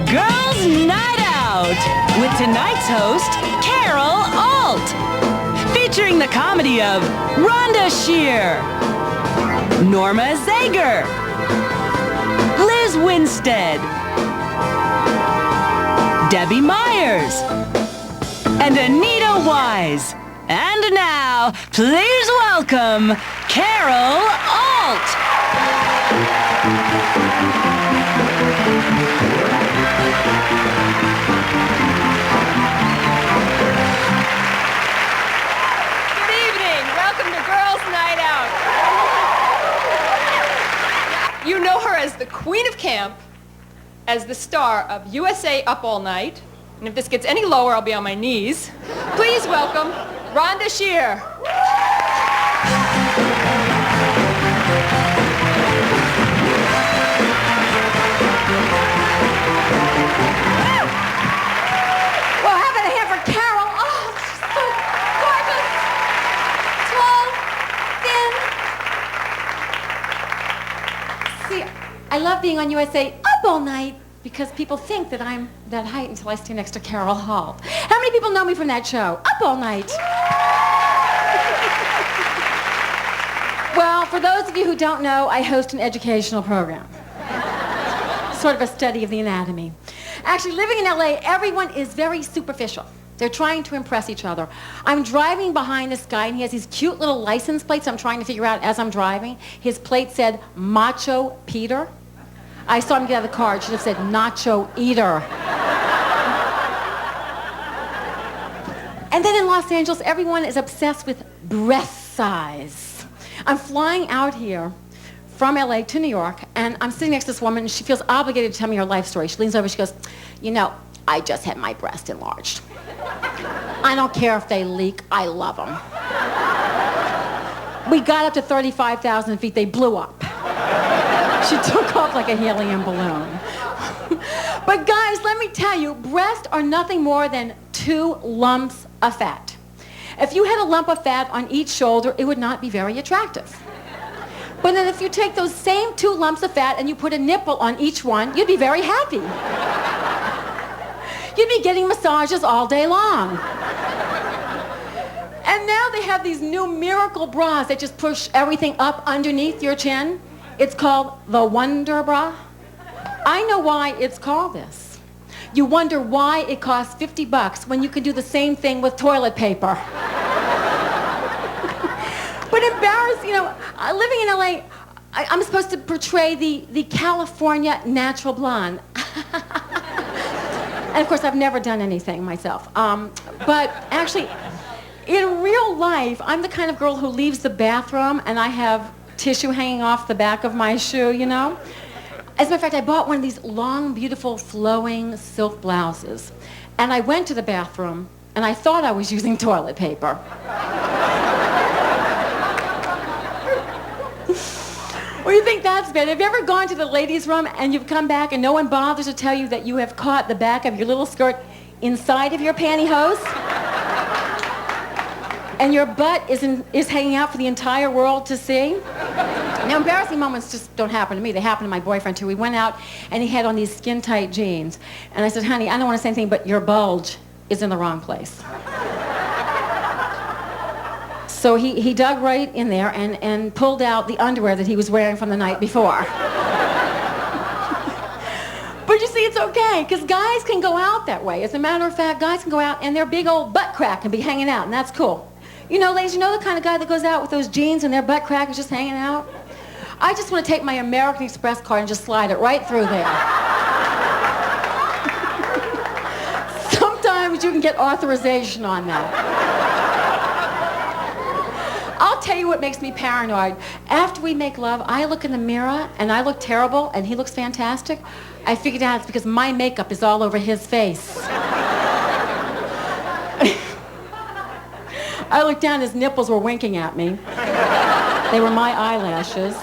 Girls Night Out with tonight's host, Carol Alt. Featuring the comedy of Rhonda Shear, Norma Zager, Liz Winstead, Debbie Myers, and Anita Wise. And now, please welcome Carol Alt. Welcome to Girls Night Out. You know her as the Queen of Camp, as the star of USA Up All Night, and if this gets any lower, I'll be on my knees. Please welcome Rhonda Shear. Well, have a hand for Carol. Oh, she's so gorgeous. Tall, thin. See, I love being on USA Up All Night because people think that I'm that height until I stand next to Carol Hall. How many people know me from that show? Up All Night. Well, for those of you who don't know, I host an educational program. Sort of a study of the anatomy. Actually, living in LA, everyone is very superficial. They're trying to impress each other. I'm driving behind this guy, and he has these cute little license plates I'm trying to figure out as I'm driving. His plate said, Macho Peter. I saw him get out of the car. It should have said, Nacho Eater. And then in Los Angeles, everyone is obsessed with breast size. I'm flying out here from LA to New York, and I'm sitting next to this woman, and she feels obligated to tell me her life story. She leans over, she goes, you know, I just had my breast enlarged. I don't care if they leak, I love them. We got up to 35,000 feet, they blew up. She took off like a helium balloon. But guys, let me tell you, breasts are nothing more than 2 lumps of fat. If you had a lump of fat on each shoulder, it would not be very attractive. But then if you take those same 2 lumps of fat and you put a nipple on each one, you'd be very happy. You'd be getting massages all day long. And now they have these new miracle bras that just push everything up underneath your chin. It's called the Wonder Bra. I know why it's called this. You wonder why it costs $50 when you can do the same thing with toilet paper. But embarrassed, you know, living in LA, I'm supposed to portray the California natural blonde. And of course, I've never done anything myself. But actually, in real life, I'm the kind of girl who leaves the bathroom and I have tissue hanging off the back of my shoe, you know? As a matter of fact, I bought one of these long, beautiful, flowing silk blouses. And I went to the bathroom, and I thought I was using toilet paper. Well, you think that's bad? Have you ever gone to the ladies' room and you've come back and no one bothers to tell you that you have caught the back of your little skirt inside of your pantyhose? And your butt is hanging out for the entire world to see? Now, embarrassing moments just don't happen to me. They happen to my boyfriend, too. We went out, and he had on these skin-tight jeans. And I said, honey, I don't want to say anything, but your bulge is in the wrong place. So he dug right in there and pulled out the underwear that he was wearing from the night before. But you see, it's okay, because guys can go out that way. As a matter of fact, guys can go out, and their big old butt crack can be hanging out, and that's cool. You know, ladies, you know the kind of guy that goes out with those jeans and their butt crack is just hanging out? I just want to take my American Express card and just slide it right through there. Sometimes you can get authorization on that. I'll tell you what makes me paranoid. After we make love, I look in the mirror and I look terrible and he looks fantastic. I figured out it's because my makeup is all over his face. I looked down, his nipples were winking at me. They were my eyelashes.